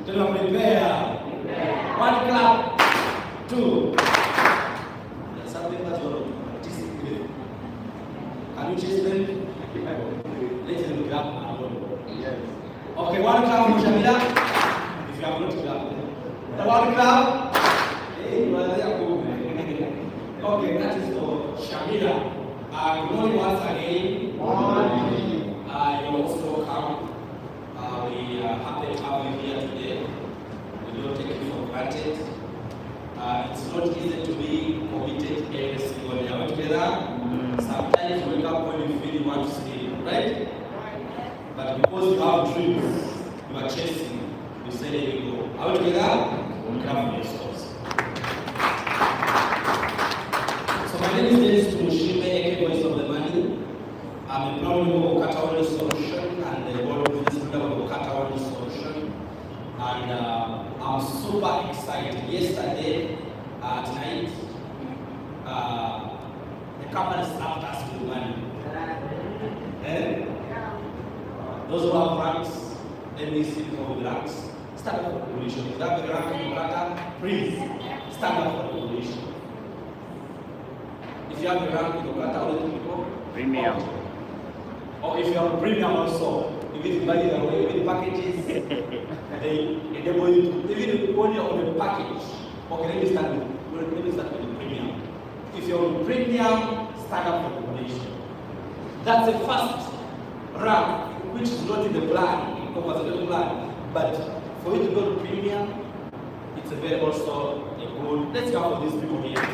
Tell them prepare. One clap. Two. There's something that's going to participate. Can you chase them? Let them clap alone. Yes. Okay, one clap for Shamila. If you have not clapped. One clap. Hey, you are there. Okay, that is for Shamila. Good morning once again. Good morning. You're also welcome. We are happy to have you here today. We don't take you for granted. It's not easy to be committed every single day. Are we together? Sometimes you wake up when you feel you want to sleep, right? But because you have dreams, you are chasing, you say, there you go. Are we together? We'll come for yourselves. So my name is Dennis Tumushime, aka Voice of the Money. I'm a proud member of Okata Solution and the world business leader of Okata Solution. And I'm super excited. Yesterday, tonight, the company slapped us with money. Those who have ranks, let me see for the ranks. Stand up for the coalition. If you have the rank in Okata, please stand up for the coalition. If you have the rank in Okata, all the people? Premium. Or if you have a premium also, if it's by the way, even packages, they enable you to, even only on the package. Okay, let me start with the premium. If you're on premium, stand up for the coalition. That's the first rank, which is not in the plan, in compensation plan. But for you to go to premium, it's a very also a good. Let's go for these people here.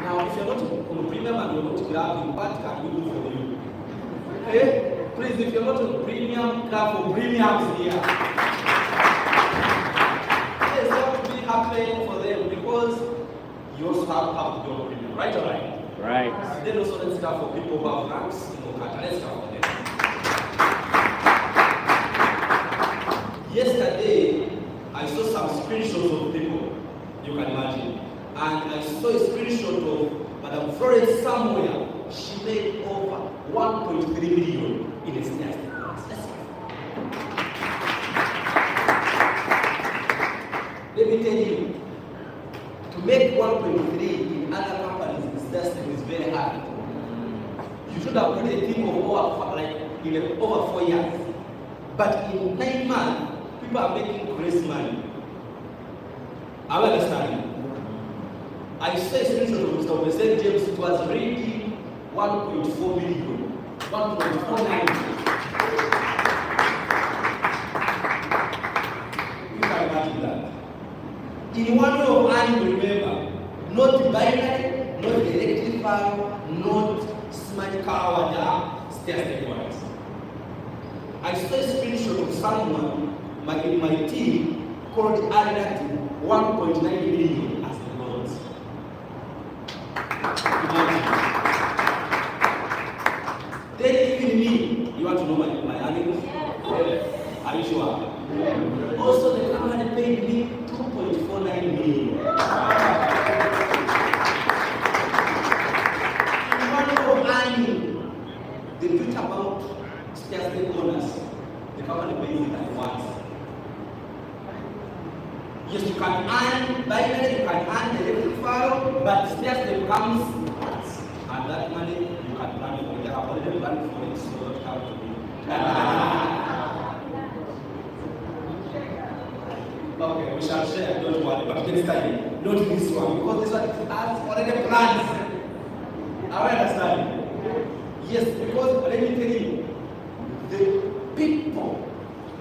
Now, if you're not on premium and you're not grabbing, what can we do for you? Okay? Please, if you're not on premium, grab for premiums here. Yes, that would be happening for them because you also have to go on premium, right or right? Right. Then also let's grab for people who have ranks in Okata. Let's grab for them. Yesterday, I saw some screenshots of people, you can imagine. And I saw a screenshot of Madam Florence somewhere. She made over 1.3 million in a snare. Let me tell you, to make 1.3 in other companies is very hard. You should have put a team of over 4 years. But in 9 months, people are making crazy money. Are you understanding? I saw a screenshot of Mr. President James, it was already 1.4 million, 1.49 million. You can imagine that. In one way of earning, remember, not binary, not electrical, not smart car, stairs decorators. I saw a screenshot of someone in my team called Arnett 1.9 million as the bonus. Then even me, you want to know my earnings? Yeah. Are you sure? Yeah. Also, the company paid me 2.49 million. In one of earning, the bit about scarcity bonus, the company pays it at once. Yes, you can earn binary, you can earn electric file, but scarcity comes once. And that money you can plan for it. I have already planned for it, so you don't have to be. Okay, we shall share, don't worry, but next time, not this one, because this one has already plans. Are you understanding? Yes, because let me tell you,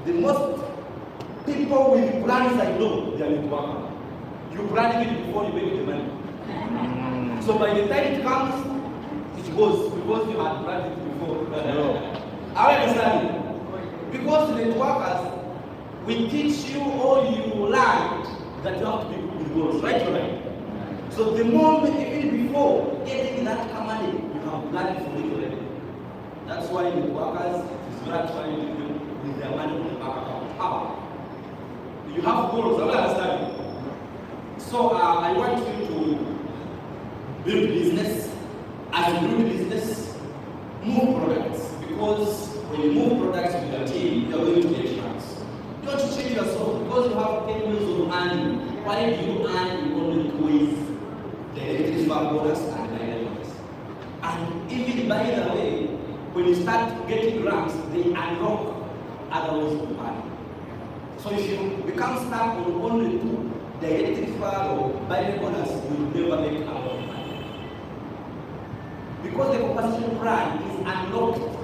the most people with plans I know, they are in work. You plan it before you make the money. So by the time it comes, it goes because you had planned it before. Are you understanding? Because networkers, we teach you all you learned that you have to be with goals, right or right? So the moment, even before getting that money, you have planned for it already. That's why the workers is not trying to do with their money on the bank account. How? You have goals, I understand. So I want you to build business. As you build business, move products. Because when you move products with your team, you're going to get tracks. yourself, because you have 10 years of earning, why do you earn in only 2 ways? The electricity bonus and the bonus. And even by the way, when you start getting grants, they unlock other ways of earning. So if you become stuck on only 2, the electric or by the bonus, you will never make a lot of money. Because the compensation plan is unlocked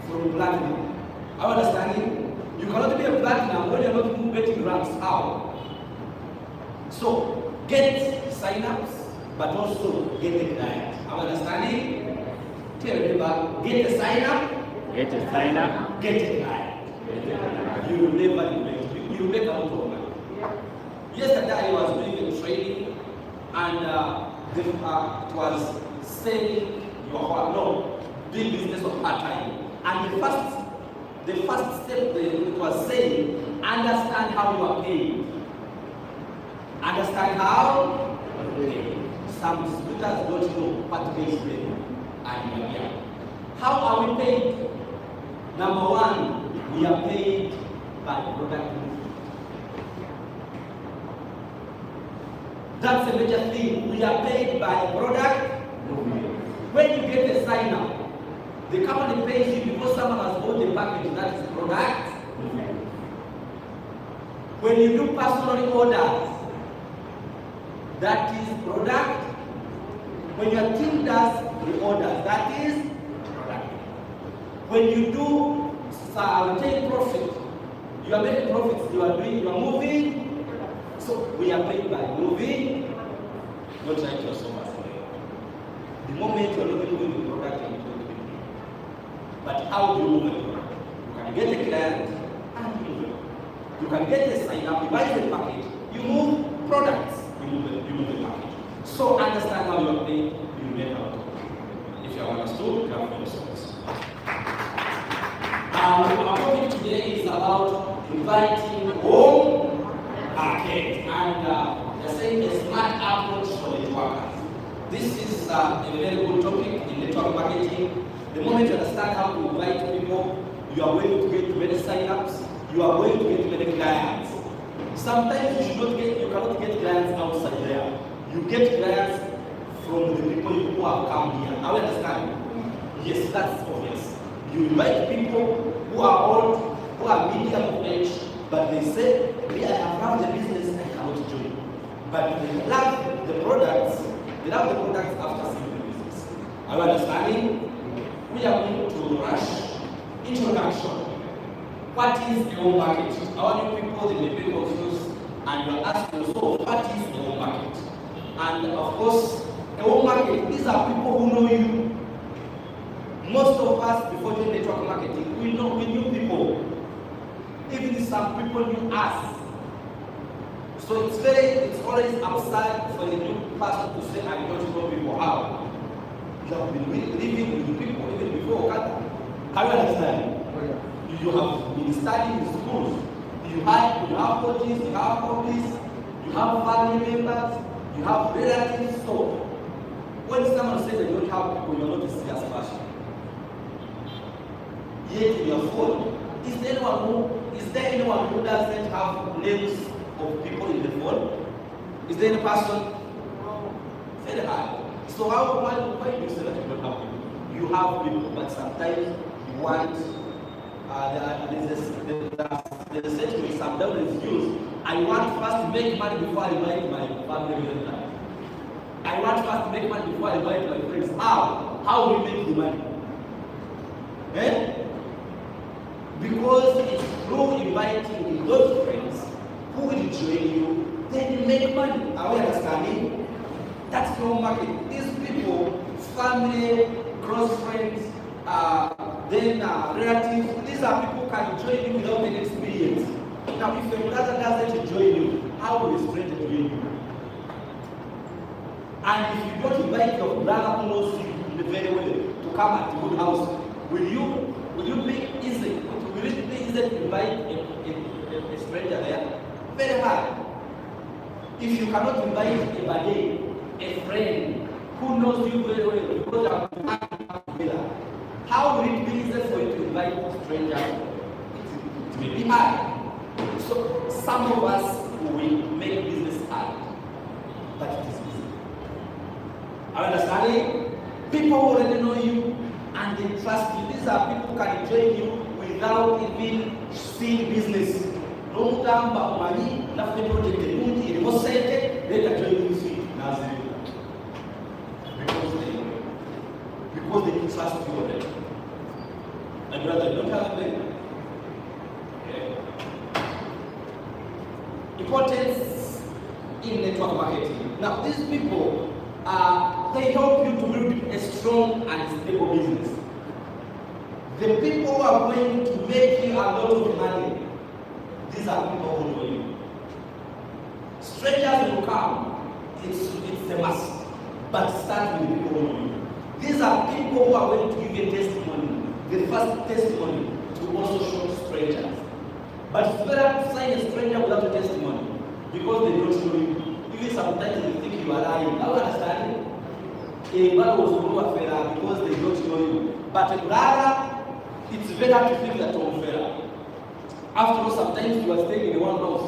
from platinum. Are you understanding? You cannot be a platinum when you're not getting grants. How? So get sign-ups, but also get the client. Are you understanding? Tell everybody, get the sign-up, get a sign-up, get a client. You will never neglect. You will make a lot of money. Yesterday I was doing a training, and it was selling doing business of part-time. And the first step it was saying, understand how you are paid. Understand how? Okay. Some distributors don't know what pays them. And we are here. How are we paid? Number one, we are paid by product. That's a major thing. We are paid by product. When you get a sign up, the company pays you because someone has bought the package, that is product. When you do personal orders, that is product. When your team does the orders, that is product. When you do take profit, you are making profits, you are moving. So we are paid by moving. Don't try to yourself as well. The moment you are not moving the product, you don't be. But how do you move it? You can get a client and move it. You can get a sign up, you buy the package, you move products, you move the package. So understand how you are paid, you make out. If you have understood, you have results. Our topic today is about inviting home market, and they're saying a smart approach for networkers. This is a very good topic in network marketing. The moment you understand how to invite people, you are going to get many sign-ups, you are going to get many clients. Sometimes you cannot get clients outside there. You get clients from the people who have come here. Now understand? Yes, that's obvious. You invite people who are old, who are medium of age, but they say, I have run the business, I cannot join. But they love the products, after seeing the business. Are you understanding? We are going to rush introduction. What is a home market? Our new people, they may be confused, and you're asking, so what is a home market? And of course, a home market, these are people who know you. Most of us, before doing network marketing, we knew people. Even some people knew us. So it's always absurd for a new person to say, I don't know people. How? You have been living with people even before Okada. How you understand? You have been studying in schools. You have coaches, you have hobbies, you have family members, you have relatives. So when someone says that you don't have people, you're not a serious person. Yet in your phone, is there anyone who doesn't have names of people in the phone? Is there any person? Very hard. So why do you say that you don't have people? You have people, but sometimes you want there's a statement sometimes is used. I want first to make money before I invite my family member. I want first to make money before I invite my friends. How? How will we make the money? Because it's through inviting those friends who will join you, then you make money. Are we understanding? That's the home market. These people, family, close friends, then relatives, these are people who can join you without any experience. Now, if your brother doesn't join you, how will a stranger join you? And if you don't invite your brother who knows you very well to come at your house, will you be easy? Will it be easy to invite a stranger there? Very hard. If you cannot invite a buddy, a friend who knows you very well, because you are not together, how will it be easy for you to invite a stranger? It may be hard. So some of us we make business hard, but it is easy. Are you understanding? People already know you and they trust you. These are people who can join you without even seeing business. Don't come back money, nothing project the moon, it was said, they can join you see Nazareth. Because they trust you already. My brother, don't have a baby. Okay. Importance in network marketing. Now, these people, they help you to build a strong and stable business. The people who are going to make you a lot of money, these are people who know you. Strangers will come, it's a must, but start with people who know you. These are people who are going to give you testimony, the first testimony to also show strangers. But it's better to sign a stranger without a testimony because they don't know you. Even sometimes they think you are lying. Now understand? A brother was no affair because they don't know you. But a brother, it's better to think that you're fair. After all, sometimes you are staying in one house.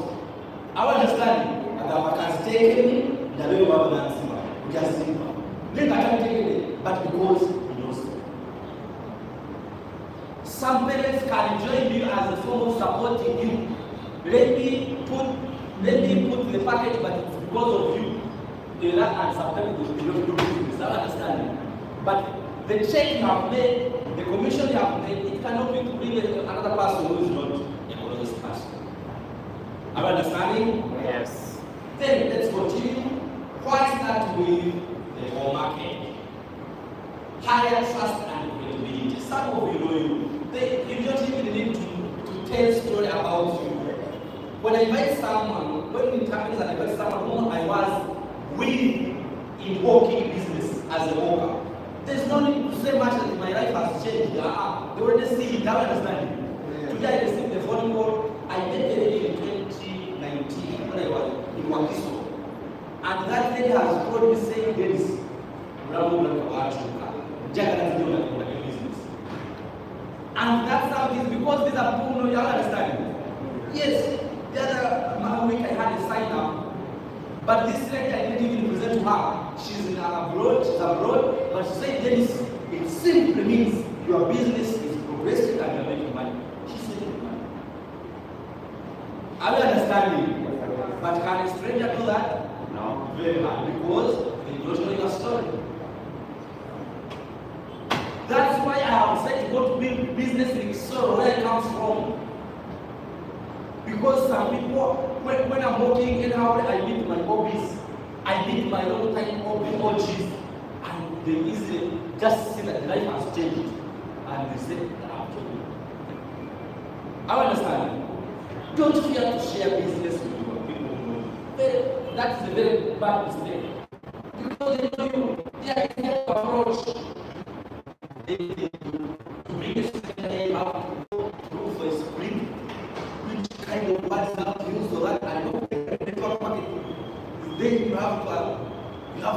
I understand. And I can stay in me, the way you are going to just simple. Then I can take it, but because he knows you. Some parents can join you as a form of supporting you. Let me put the package, but it's because of you. And sometimes they don't do business. I understand. But the check you have made, the commission you have made, it cannot be to bring another person who is not a honest person. Are you understanding? Yes. Then let's continue. Why start with the home market? Higher trust and credibility. Some of you know you don't even need to tell a story about you. When I invite someone, when it happens and I invite someone whom I was with in working business as a worker, there's no need to say much that my life has changed. They already see it, I understand it. Today I received a phone call. I met a lady in 2019 when I was in Wakiso. And that lady has told me saying there is business. And that's how it is because these are people who know you understand. Yes, the other week I had a sign up, but this lady I didn't even present to her. She's abroad, but she said Dennis, it simply means your business is progressing and you're making money. She said money. Are you understanding? But can a stranger do that? No. Very hard, because they don't know your story. That's why I have said to go to build business in Sorrow, where it comes from. Because some people, when I'm working anyhow, I meet my hobbies, I meet my long time OGs, and they easily just see that life has changed, and they say, I understand. Don't fear to share business with your people. That's a very bad mistake. Because they know you, they are here to approach. They to bring a student name out to look for a script, which kind of words not use so that I know network marketing. Then you have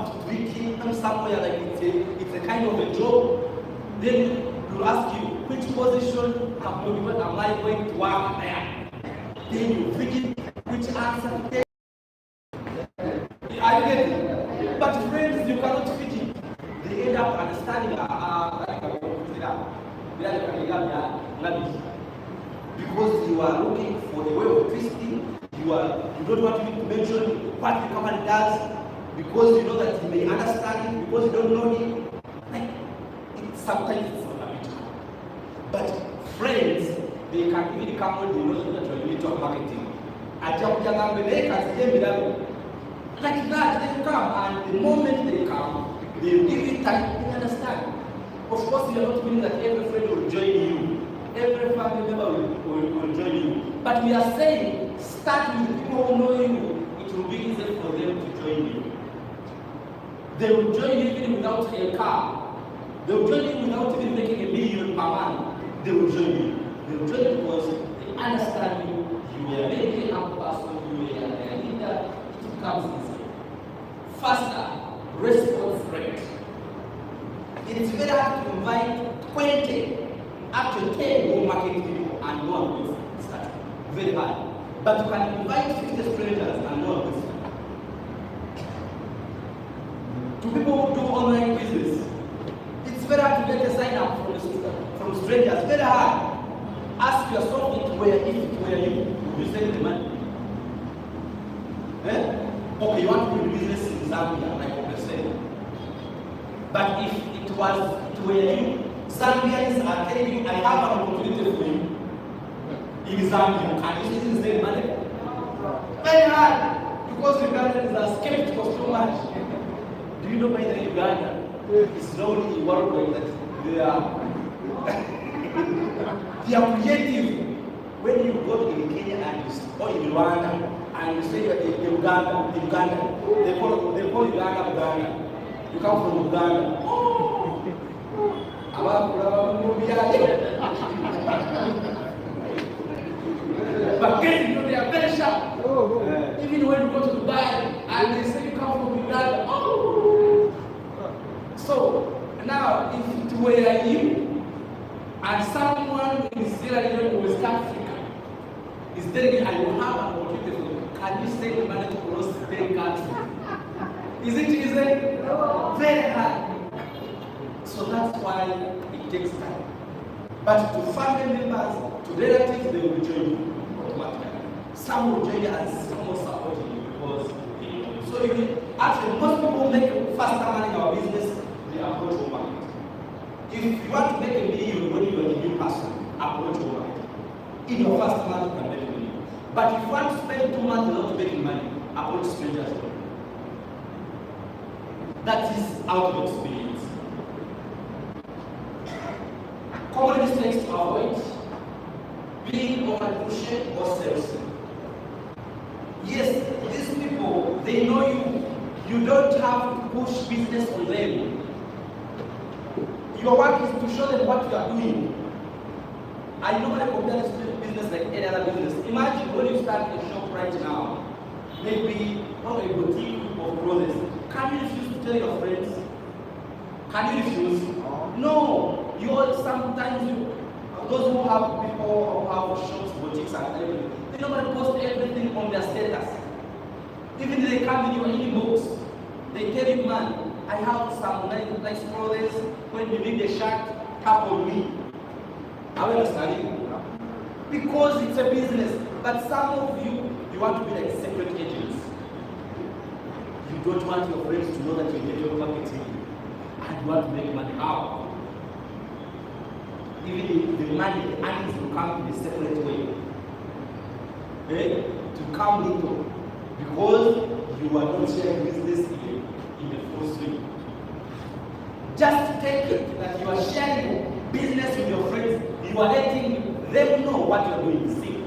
to tweak it somewhere like it's a kind of a job. Then you'll ask you which position am I going to work there? Then you tweak it, which answer. I get it. But friends, you cannot fit it. They end up understanding because you are looking for a way of twisting. You don't want me to mention what the company does because you know that you may understand it, because you don't know it. Sometimes it's not a bit hard. But friends, they can even come when they know that you're in network marketing. Like that, they come, and the moment they come, they give it time, they understand. Of course, we are not meaning that every friend will join you, every family member will join you. But we are saying, start with people who know you, it will be easier for them to join you. They will join you even without a car. They will join you without even making $1 million per month. They will join you. They will join you because they understand you. You are a very humble person, you are a leader. It becomes easier. Faster response rate. It's very hard to invite 20 up to 10 more marketing people and no one will start. Very hard. But you can invite 50 strangers and no one will sign. To people who do online business, it's very hard to get a sign up from strangers. Very hard. Ask yourself if it were you, would you send the money? Okay, you want to do business in Zambia, like what I said. But if it were you, Zambians are telling you, I have an opportunity for you in Zambia. Can you still send money? Very hard, because Ugandans are skeptical so much. Do you know by the Uganda? It's known in worldwide that they are creative. When you go to Kenya or in Rwanda and you say you're in Uganda, they call Uganda. You come from Uganda. But getting you know, they are very sharp. Even when you go to Dubai and they say you come from Uganda. So now if it were you and someone in Sierra Leone or West Africa is telling me I will have an opportunity for you, can you send money to cross the 10 countries? Is it easy? Very hard. So that's why it takes time. But to family members, to relatives, they will join you automatically. Some will join you and some will support you because they know you. So actually, most people make faster money in our business, they approach your market. If you want to make a million when you are a new person, approach your market. In your first month, you can make a million. But if you want to spend 2 months not making money, approach strangers. That is out of experience. Common mistakes to avoid: being over-pushy or salesy. Yes, these people, they know you. You don't have to push business on them. Your work is to show them what you are doing. I normally compare this business like any other business. Imagine when you start a shop right now, maybe a boutique of clothes. Can you refuse to tell your friends? Can you refuse? No. Sometimes those who have people who have shops, boutiques, and everything, they normally post everything on their status. Even if they come in your inbox, they tell you, man, I have some nice clothes. When you need a shirt, tap on me. Are you understanding? Because it's a business. But some of you want to be like secret agents. You don't want your friends to know that you're network marketing and you want to make money. How? Even the money, the earnings will come in a separate way. To come into, because you are not sharing business in the full swing. Just take it that you are sharing business with your friends. You are letting them know what you are doing. See?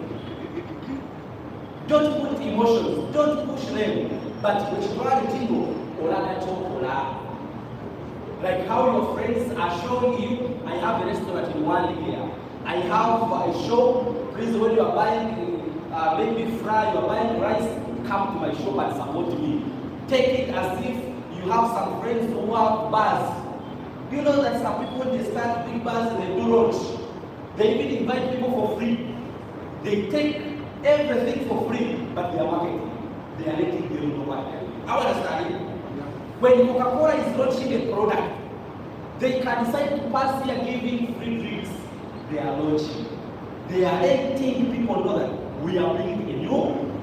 Don't put emotions, don't push them. But which like how your friends are showing you, I have a restaurant in one here. I have a shop. Please, when you are buying baby fry, you are buying rice, come to my shop and support me. Take it as if you have some friends who have bars. You know that some people, they start big bars and they do launch. They even invite people for free. They take everything for free, but they are marketing. They are letting them know what they are doing. I understand it. When Coca-Cola is launching a product, they can decide to pass here giving free drinks. They are launching. They are letting people know that we are bringing a new.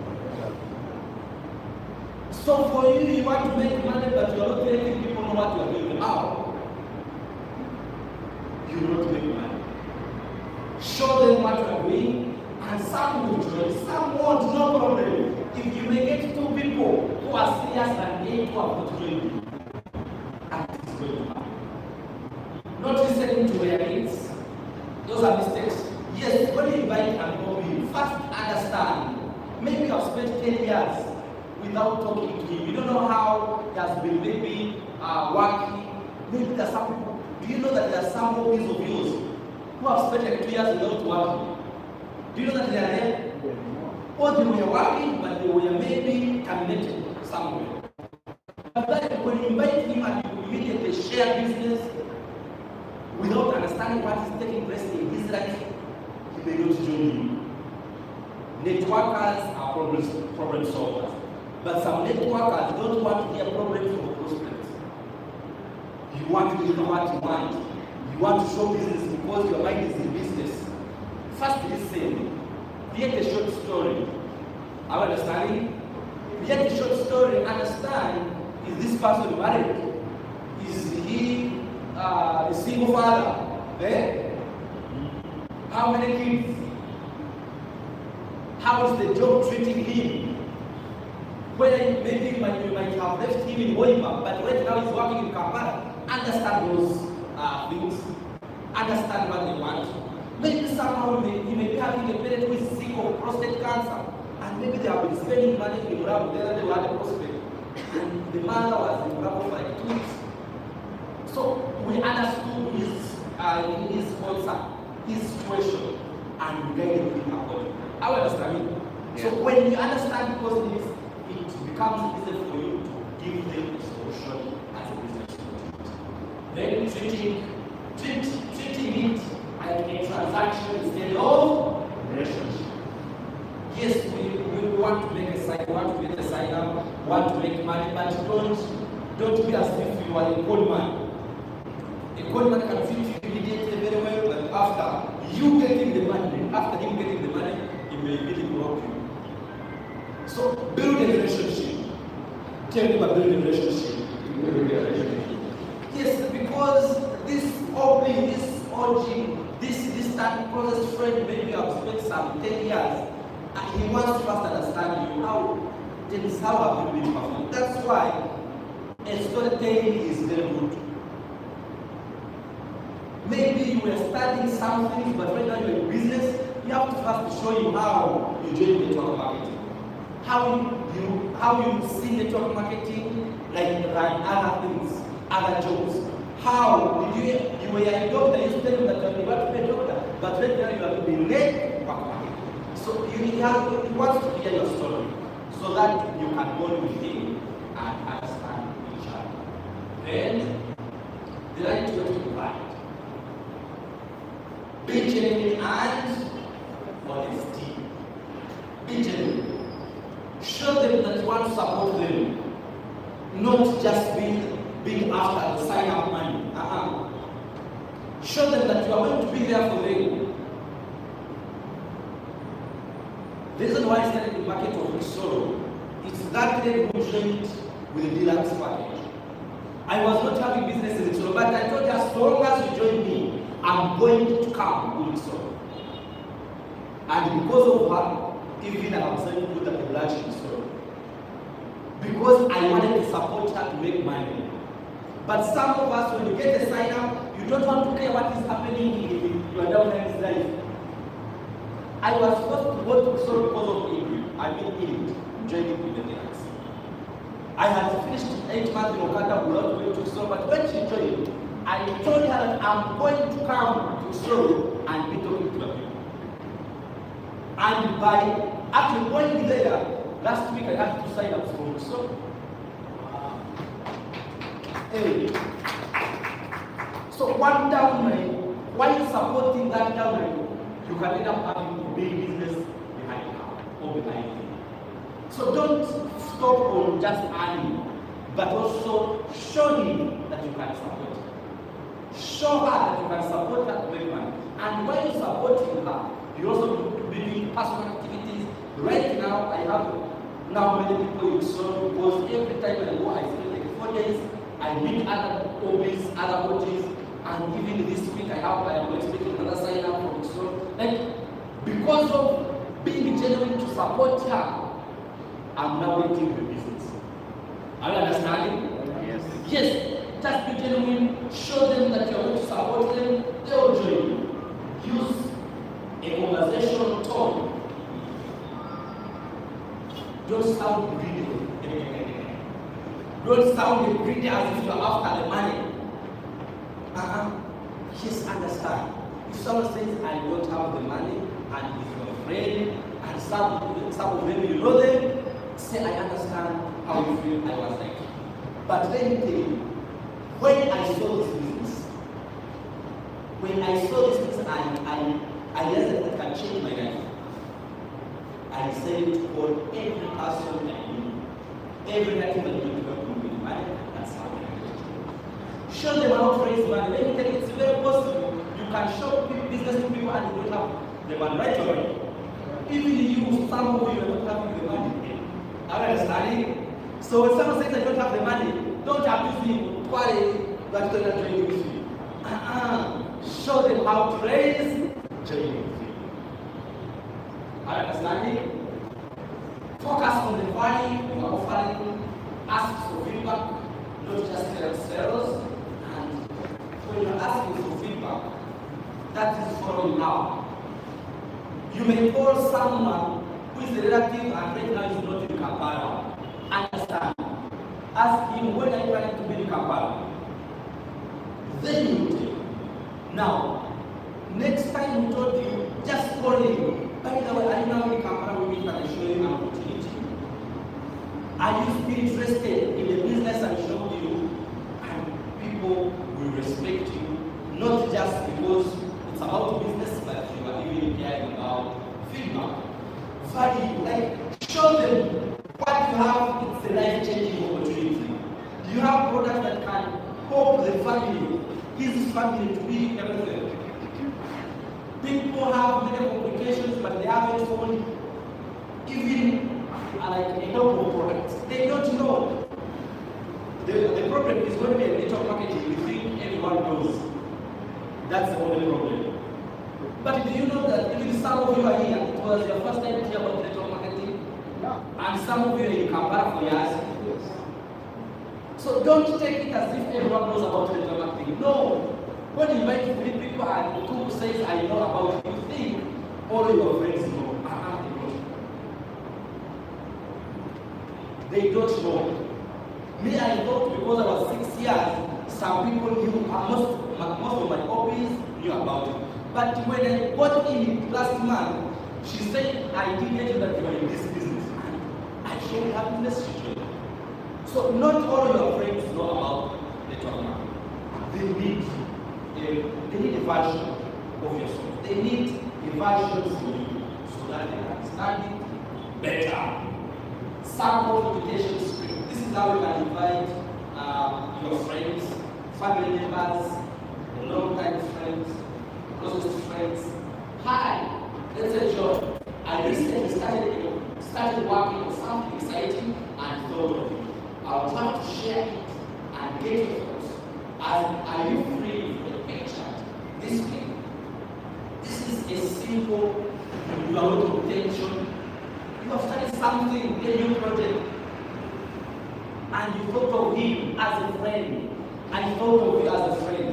So for you, you want to make money, but you are not letting people know what you are doing. How? You will not make money. Show them what you are doing, and some will join, some won't, no problem. If you may get 2 people who are serious and 8 who are not joining you, and it is going to happen. Not listening to their needs. Those are mistakes. Yes, when you invite an hobby, first understand. Maybe you have spent 10 years without talking to him. You don't know how he has been maybe working. Maybe there are some people. Do you know that there are some hobbies of yours who have spent like 2 years without working? Do you know that they are there? Or they were working, but they were maybe terminated somewhere. But then when you invite him and you immediately share business without understanding what is taking place in his life, he may not join you. networkers are problem solvers. But some networkers don't want to hear problems from prospects. You want to know what you want. You want to show business because your mind is in business. First listen. Create a short story. Are you understanding? Create a short story. Understand, is this person married? Is he a single father? Eh? How many kids? How is the job treating him? Whether maybe you might have left him in Wolipa, but right now he's working in Kampala. Understand those things. Understand what they want. Maybe somehow you may be having a parent who is sick of prostate cancer, and maybe they have been spending money in Murabu. They had a prospect, and the mother was in Murabu for like 2 weeks. So we understood his concern, his situation, and we guided him accordingly. I understand it. Yeah. So when you understand those things, it becomes easier for you to give them a solution as a business. Then treating it like a transaction instead of relationship. Yes, we want to make a sign, want to get a sign up, want to make money, but don't be as if you are a cold man. A cold man can treat you immediately very well, but after you getting the money, after him getting the money, he may really block you. So build a relationship. Tell them about building a relationship. Yes, because this OB, this OG, this type closest friend, maybe you have spent some 10 years, and he wants to first understand you. How have you been performing? That's why a storytelling is very good. Maybe you were studying something, but right now you're in business. You have to first show him how you join network marketing. How you see network marketing like run other things, other jobs. How did you were a doctor, you tell him that you want to be a doctor, but right now you have to be network marketing. So he wants to hear your story so that you can bond with him and understand each other. Then the right way to provide. Be genuine and honesty. Be genuine. Show them that you want to support them, not just being after the sign up money. Show them that you are going to be there for them. The reason why I started the market of Sorrow, it's that day who joined with the deluxe package. I was not having business in Sorrow, but I told you as long as you join me, I'm going to come with Sorrow. And because of her, even I was able to put up a branch in Sorrow. Because I wanted to support her to make money. But some of us, when you get a sign up, you don't want to care what is happening in your downline's life. I was forced to go to Sorrow because of Ingrid, joining with the Deluxe. I had finished 8 months in Okada without going to Sorrow, but when she joined, I told her that I'm going to come to Sorrow and be talking to the people. And by actually going there, last week I had to sign up for Sorrow. Hey. So one downline, while supporting that downline, you can end up having a big business behind her or behind him. So don't stop on just earning, but also show him that you can support her. Show her that you can support her to make money. And when you're supporting her, you also be doing personal activities. Right now, I have many people in Sorrow because every time I go, I spend like 4 days. I meet other OBs, other OGs, and even this week I am expecting another sign up from Sorrow. Like, because of being genuine to support her, I'm now getting the business. Are you understanding? Yes. Yes. Just be genuine. Show them that you are going to support them. They will join you. Use a conversational tone. Don't sound greedy. Don't sound greedy as if you are after the money. Just understand. If someone says, I don't have the money, and he's your friend, and some of them you know them, say, I understand how you feel. I was like, but let me tell you, when I saw this business, I realized that it can change my life. I decided to call every person I knew, every activity that you help me with money. That's how I do it. Show them how to raise money. Let me tell you, it's very possible. You can show business to people and you don't have the money right away. Even you, some of you are not having the money. Are you understanding? So when someone says I don't have the money, don't abuse him. Quality that you're not doing with you. Show them how to raise genuine faith. Are you understanding? Focus on the value you are offering. Ask for feedback, not just tell sales. And when you're asking for feedback, that is following now. You may call someone who is a relative and right now is not in Kampala. Understand? Ask him, when are you planning to be in Kampala? Then you will tell him. Now, next time we told you, just call him. By the way, are you now in Kampala with me? Can I show you an opportunity? Are you still interested in the business I showed you? And people will respect you, not just because it's about business, but you are even caring about feedback. Value, like show them what you have, it's a life-changing opportunity. You have products that can help the family, his family to be everything. People have many complications, but they haven't found even like a normal product. They don't know. The problem is when we are network marketing, we think everyone knows. That's the only problem. But do you know that even some of you are here, it was your first time to hear about network marketing? Yeah. And some of you are in Kampala for years. Yes. So don't take it as if everyone knows about network marketing. No. When you invite 3 people and 2 says, I know about it, you think all your friends know. They don't know. Me, I thought because I was 6 years, some people knew, most of my hobbies knew about it. But when I got in last month, she said, I didn't know that you are in this business. And I showed happiness to you. So not all your friends know about network marketing. They need a version of yourself. They need a version for you so that they understand it better. Sample invitation script. This is how you can invite your friends, family members, long-time friends, closest friends. Hi, let's say John. I recently started working on something exciting and thought of you. I would love to share it and get your thoughts. Are you free for the picture? This thing. This is a simple, you are not of tension. You have started something, a new project, and you thought of him as a friend, and he thought of you as a friend,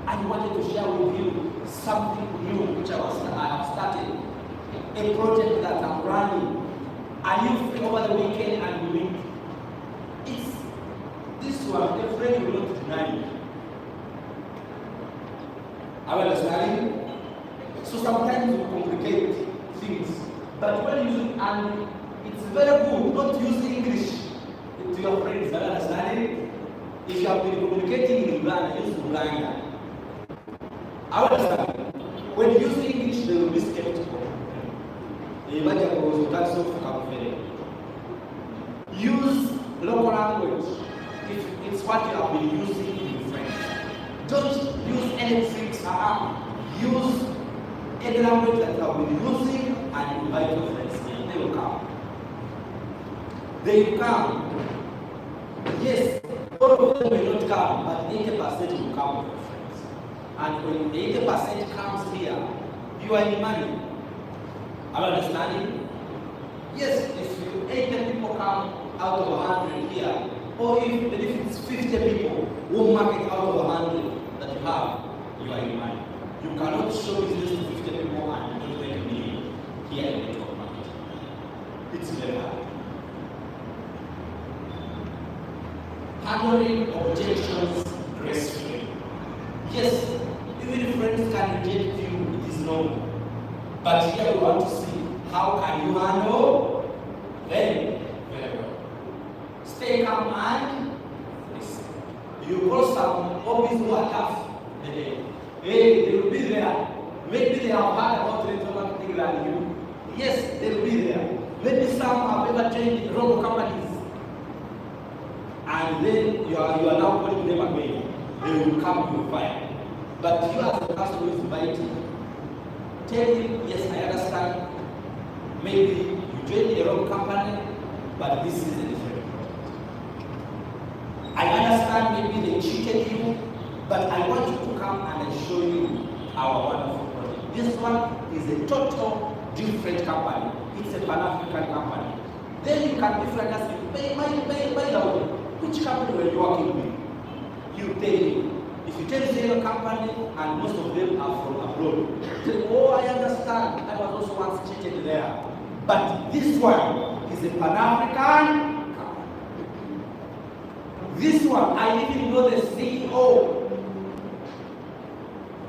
and you wanted to share with you something new which I have started, a project that I'm running. Are you free over the weekend and you meet? It's this one, a friend will not deny you. Are you understanding? So sometimes we complicate things. But when you use, and it's very good, don't use English to your friends, are you understanding? If you have been communicating in Uganda, use Uganda. I understand. When you use English, they will be skeptical. Use local language if it's what you have been using in your friends. Don't use any tricks. Use any language that you have been using and invite your friends. They will come. They will come. Yes, all of them may not come, but 80% will come with your friends. And when 80% comes here, you are in money. Are you understanding? Yes, if 80 people come out of 100 here, or if it's 50 people who market out of 100 that you have, you are in money. You cannot show business to 50 people and not make a million here in the network market. It's very hard. Handling objections gracefully. Yes, even friends can reject you, it is normal. But here we want to see how can you handle them very well. Stay calm and listen. You call some hobbies who are tough. They will be there. Maybe they have heard about network marketing than you. Yes, they will be there. joined wrong companies, and then you are now calling them again. They will come with fire. But you as the person who is inviting, tell him, yes, I understand. Maybe you joined the wrong company, but this is a different project. I understand maybe they cheated you, but I want you to come and I show you our wonderful project. This one is a total different company. It's a Pan-African company. Then you can different us. By the way, which company were you working with? You tell him. If you tell the company, and most of them are from abroad, say, oh, I understand. I was also once cheated there. But this one is a Pan-African company. This one, I even know the CEO.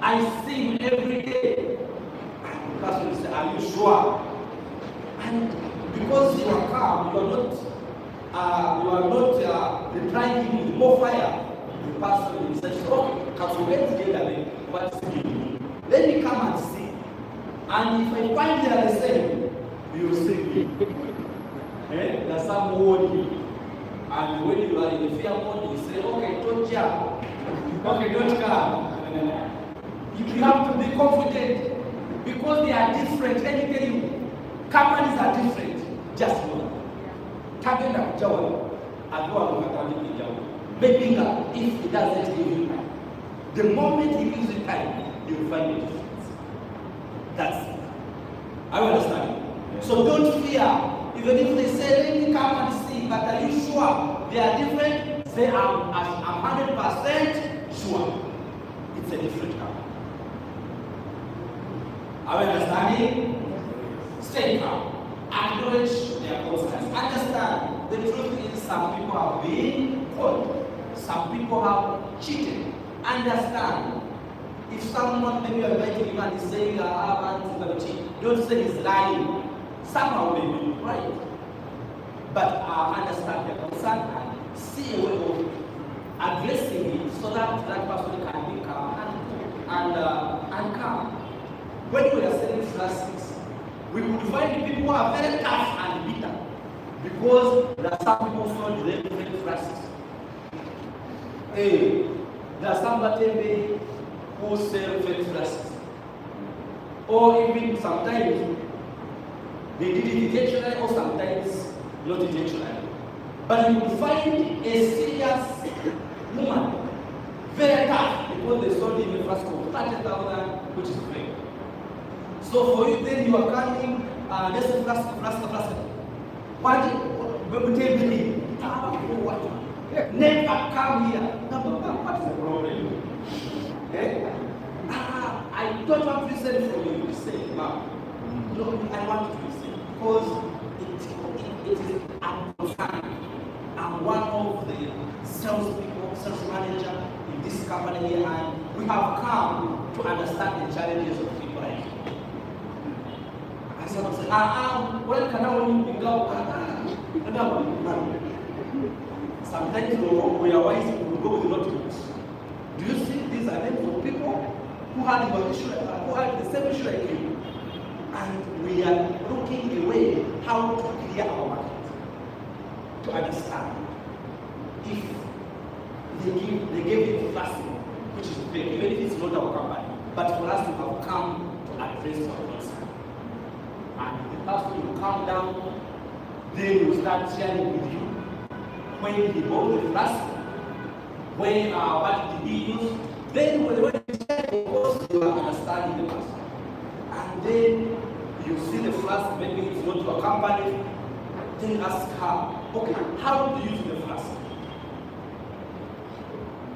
I see him every day. And the person will say, are you sure? And because you are calm, you are not replying him with more fire. The person will say, okay, can we get together then? What is it? Let me come and see. And if I find they are the same, you will see. There's some warning. And when you are in the fear mode, you say, okay, don't jump. Okay, don't come. You have to be confident because they are different. Let me tell you, companies are different. Just know. Tagenda kujawa, adwa mkatani kujawa. Maybe if he doesn't give you time, the moment he gives you time, you will find a difference. That's it. I understand. So don't fear. Even if they say, let me come and see, but are you sure they are different? Say, I'm 100% sure. It's a different company. Are we understanding? Stay calm. Acknowledge their concerns. Understand, the truth is some people have been caught. Some people have cheated. Understand. If someone maybe you're inviting him and he's saying, I haven't cheated, don't say he's lying. Somehow maybe right. But understand their concern and see a way of addressing it so that that person can be calm and calm. When we are selling flasks, we could find people who are very tough and bitter because there are some people who sold them different flasks. There are some Batembe who sell fake flasks. Or even sometimes they did it intentionally or sometimes not intentionally. But you will find a serious woman, very tough, because they sold him a flask of 30,000, which is fake. So for you then you are coming, let's say flask. What will tell me? Never come here. What is the problem? I don't want to listen from you. You say, ma'am, no, I want to listen because it is a concern. I'm one of the sales manager in this company here, and we have come to understand the challenges of people like you. And someone said, when can I only go? Sometimes we are wise, we go with notebooks. Do you see these are names of people who had the same issue like you? And we are looking away how to clear our market. To understand if they gave it plastic, which is big, even if it's not our company, but for us to have come to address our concern. And the person will come down, they will start sharing with you. When he bought the flask, what did he use? Then when he share, of course, you are understanding the person. And then you see the flask, maybe it's not your company, then ask her, okay, how do you use the flask?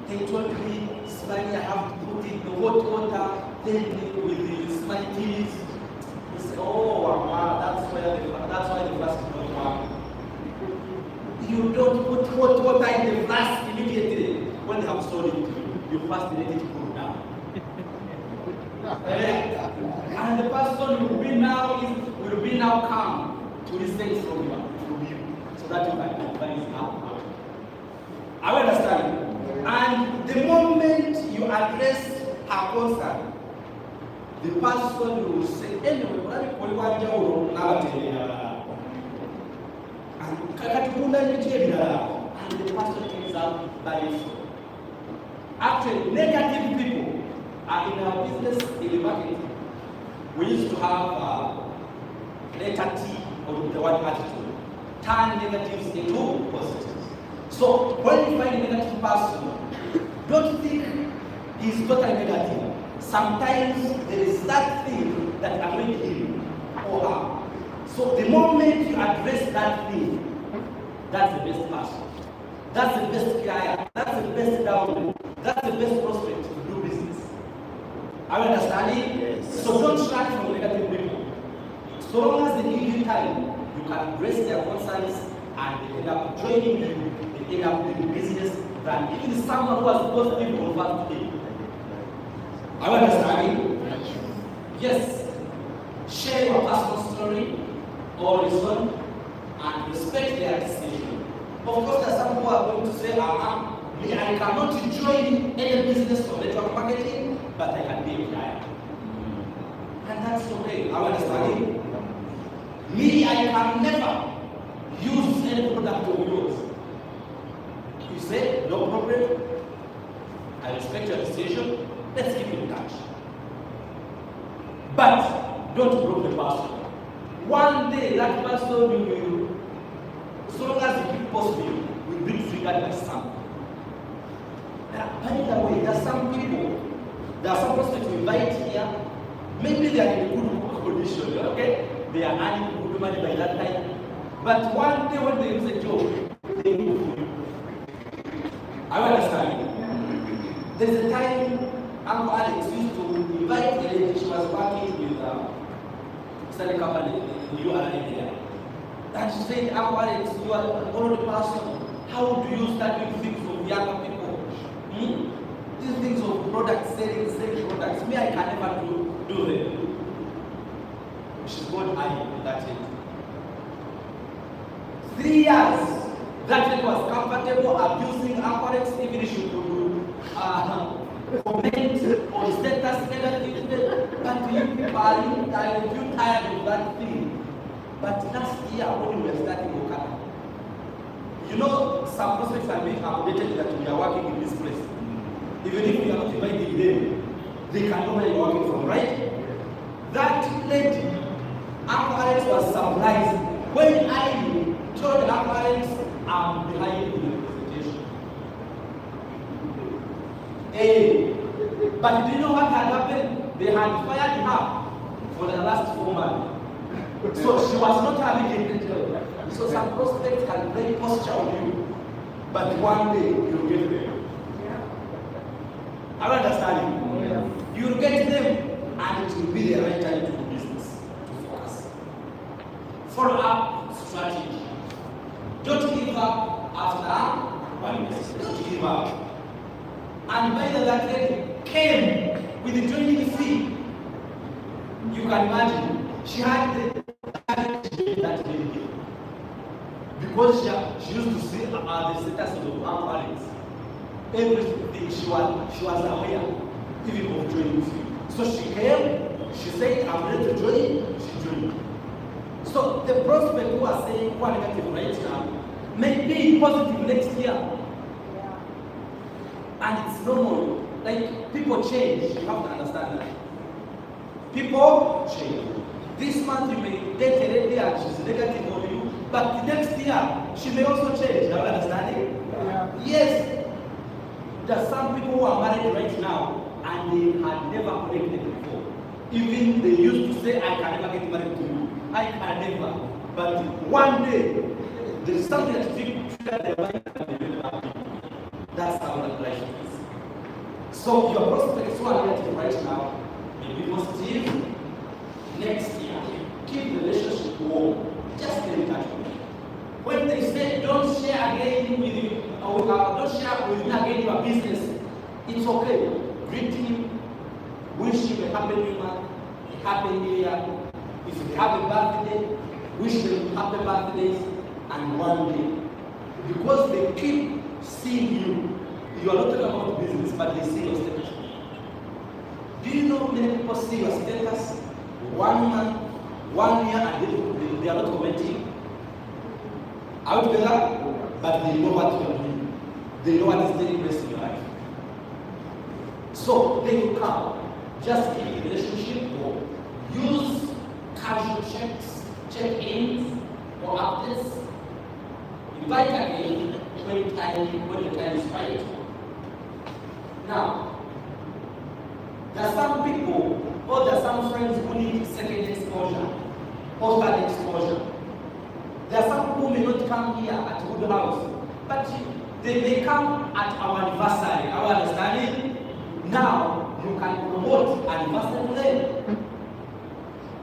They told me, Smiley, I have to put it in the hot water, then with the Smileys. He said, oh, wow, that's why the flask is not working. You don't put hot water in the flask immediately when they have sold it to you. You first let it cool down. And the person will be now calm to listen from you, so that you can advise how. I understand. And the moment you address her concern, the person will say, anyway, and the person ends up buying so. Actually, negative people are in our business in the market. We used to have letter T, or the word attitude, turn negatives into positives. So when you find a negative person, don't think he's totally negative. Sometimes there is that thing that annoys him or her. So the moment you address that thing, that's the best person. That's the best client. That's the best download. That's the best prospect to do business. Are you understanding? Yes. So don't run from negative people. So long as they give you time, you can address their concerns and they end up joining you, they end up doing business than even someone who has positive on first day. Are you understanding? Yes. Share your personal story or reason and respect their decision. Of course, there are some who are going to say, I cannot join any business or network marketing, but I can be a client. And that's okay. Are you understanding? Me, I can never use any product of yours. You say, no problem. I respect your decision. Let's keep in touch. But don't block the person. One day that person will, so long as you keep positive, will be triggered by something. By the way, there are some people, there are some prospects we invite here. Maybe they are in a good condition, okay? They are earning good money by that time. But one day when they lose a job, they move for you. Are you understanding? There's a time Uncle Alex used to invite a lady. She was working with selling company in the URI area. And she said, Uncle Alex, you are an older person. How do you start doing things with younger people? These things of products, selling products. Me, I can never do them. She's got eye that age. 3 years. That lady was comfortable abusing Aquarex, even if she could comment on status negative. But you people are you tired of that thing. But last year when we were starting Okada, you know, some prospects are being updated that we are working in this place. Even if we are not inviting them, they can know where you're working from, right? That lady, Uncle Alex was surprised when I told Uncle Alex I'm behind in the presentation. But do you know what had happened? They had fired her for the last 4 months. So she was not having a great job. So some prospects can play posture on you, but one day you'll get there. Are you understanding? Yeah. You'll get them, and it will be the right time to do business, to focus. Follow up strategy. Don't give up after 1 minute. Don't give up. And by the way, that lady came with the joining fee. You can imagine, she had that lady because she used to see the status of Uncle Alex. Everything she was aware, even of joining fee. So she came, she said, I'm ready to join, she joined. So the prospect who are saying who are negative right now may be positive next year. Yeah. And it's normal. Like, people change. You have to understand that. People change. This month you may date a lady and she's negative on you, but the next year she may also change. Are you understanding? Yeah. Yes. There are some people who are married right now and they had never connected before. Even they used to say, I can never get married to you. I can never. But one day, there is something that triggered their mind and they will happen. That's how the relation is. So your prospects who are getting right now may be positive. Next year, keep the relationship warm. Just get in touch with them. When they say don't share again with you, don't share with me again your business, it's okay. Greet him, wish him a happy new month, a happy new year. If you have a birthday, wish them happy birthdays, and one day. Because they keep seeing you. You are not talking about business, but they see your status. Do you know many people see your status 1 month, 1 year, and they are not commenting? Are we together? But they know what you're doing. They know what is taking place in your life. So they will come. Just keep the relationship or use casual checks, check-ins, or updates. Invite again when the time is right. Now, there are some people or there are some friends who need second exposure or third exposure. There are some people who may not come here at Good House, but they may come at our anniversary, our understanding. Now, you can promote anniversary to them.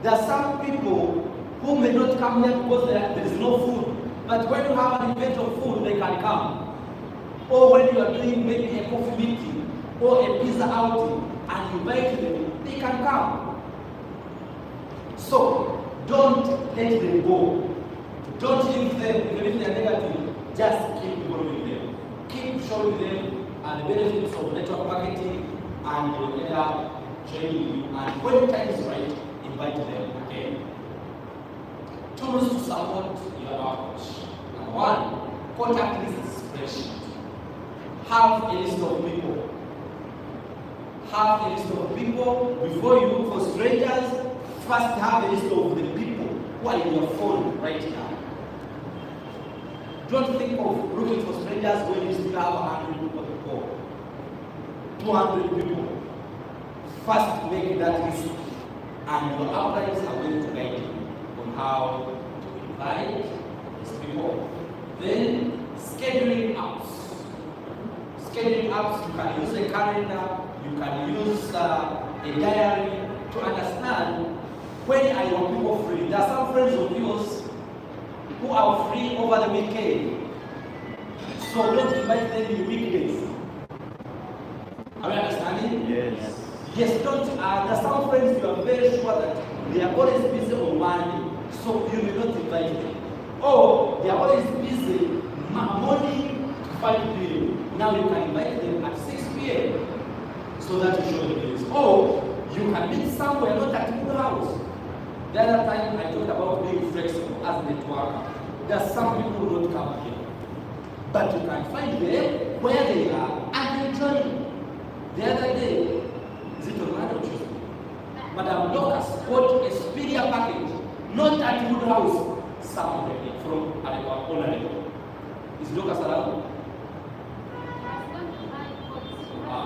There are some people who may not come here because there is no food, but when you have an event of food, they can come. Or when you are doing maybe a coffee meeting or a pizza outing and you invite them, they can come. So, don't let them go. Don't leave them, even if they are negative, just keep growing them. Keep showing them the benefits of network marketing and they will end up training you. And when the time is right, invite them again. Tools to support your approach. Number one, contact list spreadsheet. Have a list of people. Have a list of people before you look for strangers. First, have a list of the people who are in your phone right now. Don't think of looking for strangers when you still have 100 people to call. 200 people. First, make that list, and your outlines are going to guide you on how to invite these people. Then, scheduling apps. Scheduling apps, you can use a calendar, you can use a diary to understand when are your people free. There are some friends of yours who are free over the weekend. So don't invite them in weekdays. Are we understanding? Yes. Yes, don't. There are some friends you are very sure that they are always busy on Monday, so you will not invite them. Or they are always busy morning to 5 p.m. Now you can invite them at 6 p.m. so that you show the place. Or you can meet somewhere, not at your house. The other time I talked about being flexible as a networker. There are some people who don't come here. But you can find them where they are and they join. The other day, is it on Monday or Tuesday? Madam Dorcas bought a Speedia package, not at Good House, somewhere from our own level. Is Dorcas around?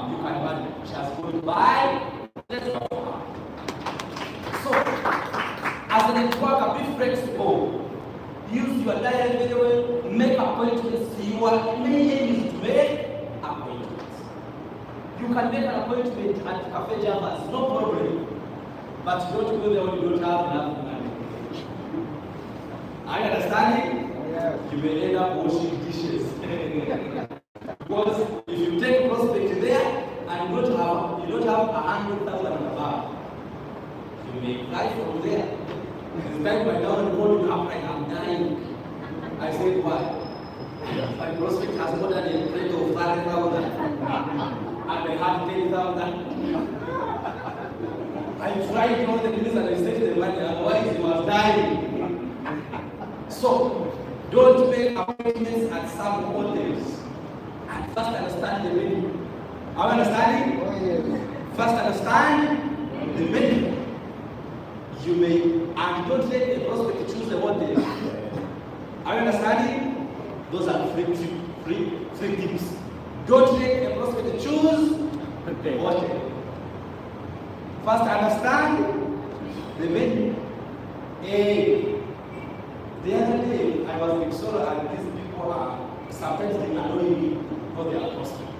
You can imagine. She has gone to buy. Let's go for her. So, as a networker, be flexible. Use your diary very well. Make appointments. You are many to make appointments. You can make an appointment at Cafe Java's, no problem. But don't go there when you don't have enough money. Are you understanding? Yes. You may end up washing dishes. Because if you take prospect there and you don't have 100,000 above, you may fly from there. This time by down the road, you have like, I'm dying. I said, why? My prospect has more than a plate of 30,000. And I had 10,000. I tried all the things and I said the money, otherwise he was dying. So, don't make appointments at some hotels. And first understand the menu. Are you understanding? Oh, yes. First understand the menu. You may, and don't let the prospect choose the hotel. Are you understanding? Those are free tips. Don't let the prospect choose the hotel. First understand the menu. The other day I was in Solo and these people are sometimes they annoy me for their prospects.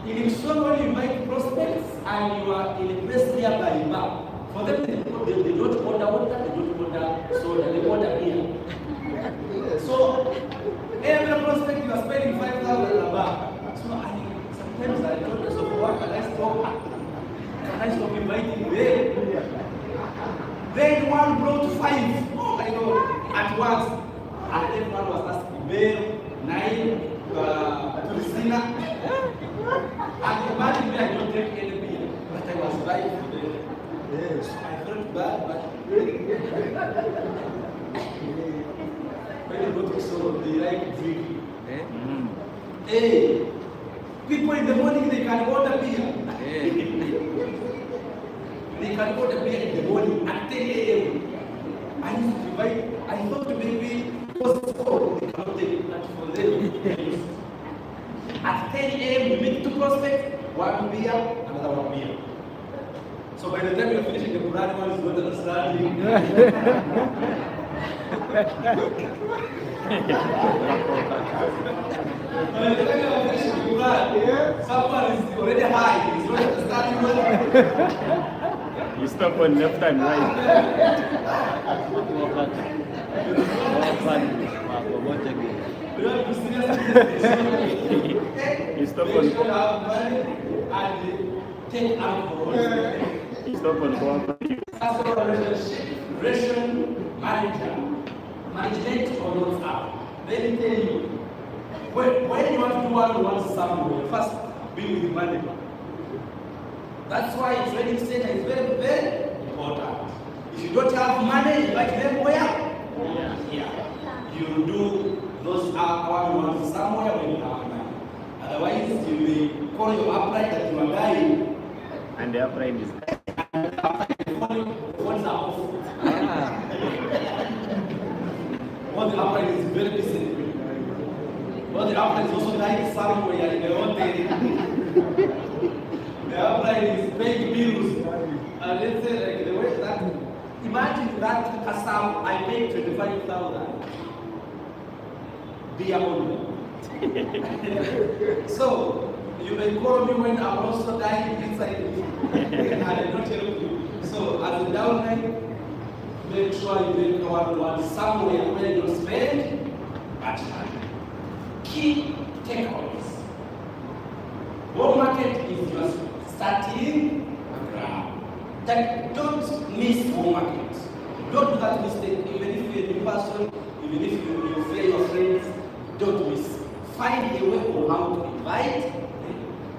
In Solo, when you invite prospects and you are in a place nearby a bar, for them they don't order water, they don't order soda, they order beer. So every prospect you are spending 5,000 a bar. So sometimes I don't know, so what can I stop? Can I stop inviting them? Then one brought 5. Oh my God, at once. And everyone was asking Bell, 9, Christina. And imagine me, I don't drink any beer. But I was right for them. Yes. So I felt bad, but when erotic song, they like drinking. Mm. Hey, people in the morning, they can order beer. They can order beer in the morning at 10 a.m. I used to divide, I thought maybe because it's cold, they cannot take it, but for them. At 10 a.m., we meet two prospects, one beer, another one beer. So by the time you're finishing the Quran, one is going to understand. By the time you're finishing the Quran, someone is already high, he's going to understand. You stop on left and right. You have to seriously You stop make sure you have money and take alcohol. You stop on cooperative. Customer relationship, relation manager, management or not up. Let me tell you, when you want to do one somewhere, first be with money. That's why training center is very, very important. If you don't have money, you like them where? Yeah. You do those one somewhere when you have money. Otherwise, you may call your upright that you are dying. And the upright is What's up? Well, the upright is very busy. Well, the upright is also dying somewhere in the own day. The upright is paying bills. And let's say, like, the way that, imagine that Kasam, I paid 25,000. Be only. So, you may call me when I'm also dying inside me. And I will not help you. So, as a downline, make sure you make one somewhere where you spend much time. Key takeaways. What market is your starting ground? That don't miss home market. Don't do that mistake. Even if you're a new person, even if you fail your friends, don't miss. Find a way of how to invite.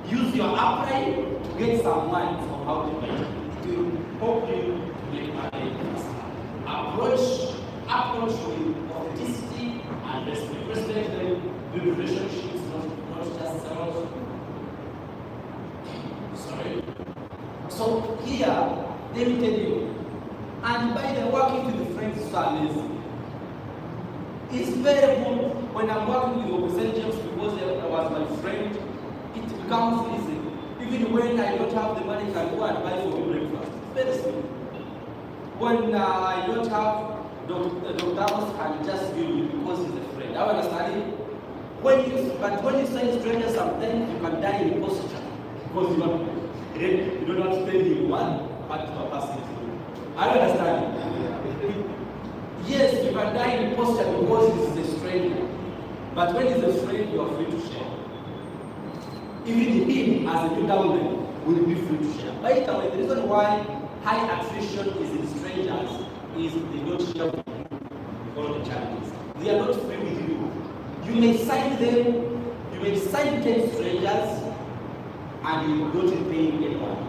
Use your upright to get some money from how to invite to help you make money faster. Approach with authenticity and respect. Respect them, build relationships, not just sales. Sorry. So here, let me tell you, and by the working with the friends who are lazy, it's very good when I'm working with St. James because I was my friend, it becomes easy. Even when I don't have the money, I can go and buy for me breakfast. It's very simple. When I don't have, Dr. Amos can just give me because he's a friend. I understand it. But when you send strangers, sometimes you can die in posture because you don't want to spend in one particular person. I understand it. Yes, you can die in posture because he's a stranger. But when he's a friend, you are free to share. Even him, as a new downline, will be free to share. By the way, the reason why high attrition is in strangers is they don't share with you all the challenges. They are not free with you. You may sign them, you may sign 10 strangers, and you don't pay anyone.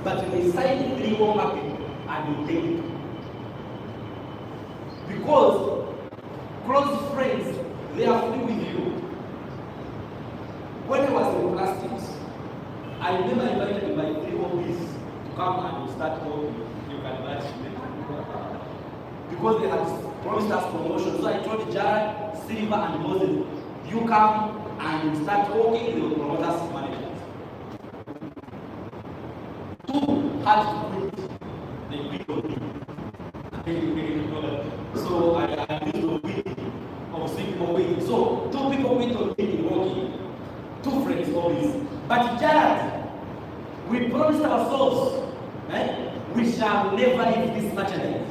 But you may sign 3 more people, and you pay it. Because close friends, they are free with you. When I was in plastics, I never invited my 3 hobbies to come and start working. You can imagine. Because they had promised us promotion. So I told Jared, Silver, and Moses, you come and start working, they will promote us managers. 2 had to quit. They quit on me. So I used to quit. I was thinking of quitting. So 2 people quit on me in working. 2 friends always. But Jared, we promised ourselves, we shall never leave this merchandise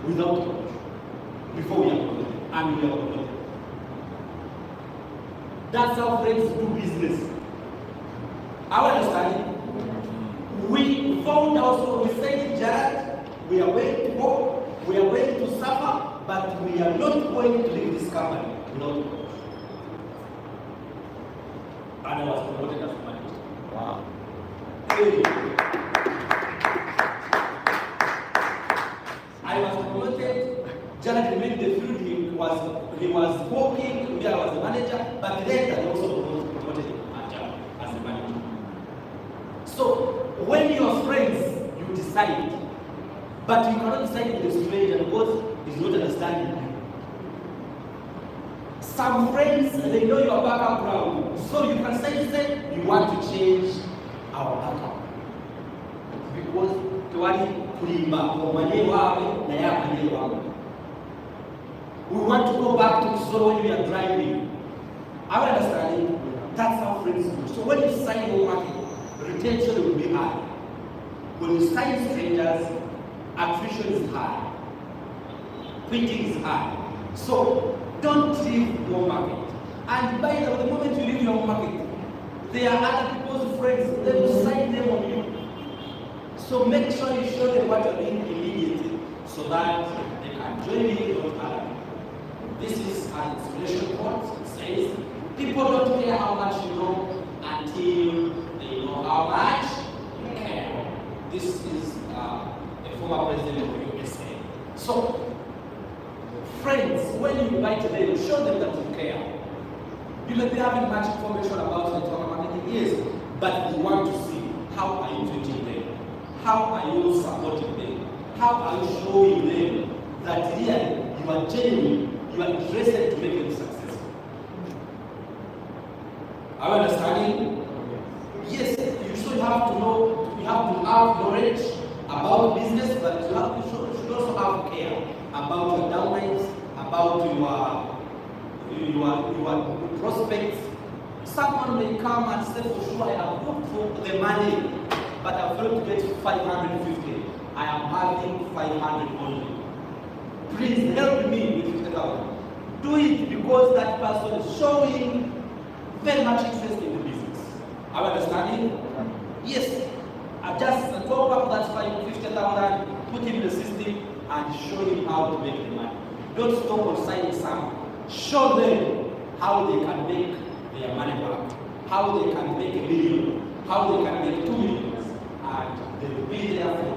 without God before we are promoted. And we are promoted. That's how friends do business. Our understanding. We found also, we said, Jared, we are going to work, we are going to suffer, but we are not going to leave this company without God. And I was promoted as manager. wow. Hey. I was promoted. Jared remained the field he was working, I was the manager, but later they also promoted him as a manager. So when you're friends, you decide, but you cannot decide with a stranger because he's not understanding you. Some friends, they know your background, so you can say you want to change our background because we want to go back to Kisoro when we are driving. I understand. That's how friends do. So when you sign home market, retention will be high. When you sign strangers, attrition is high. Quitting is high. So don't leave your market. And by the moment you leave your market, there are other people's friends, they will sign them on you. So make sure you show them what you're doing immediately so that they can join you or other. This is an inspiration quote. It says, people don't care how much you know until they know how much you care. This is a former president of the USA. So, friends, when you invite them, show them that you care. You may be having much information about network marketing, yes, but you want to see how are you treating them, how are you supporting them, how are you showing them that really you are genuine, you are interested to make them successful. Are you understanding? Yes, you should have to know, you have to have knowledge about business, but you should also have care about your downlines, about your prospects. Someone may come and say, for sure, I have looked for the money, but I've failed to get 550. I am having 500 only. Please help me with 50,000. Do it because that person is showing very much interest in the business. Are you understanding? Yes. I just top up that 50,000, put him in the system, and show him how to make the money. Don't stop on signing some. Show them how they can make their money back, how they can make $1 million, how they can make $2 million, and they will be there for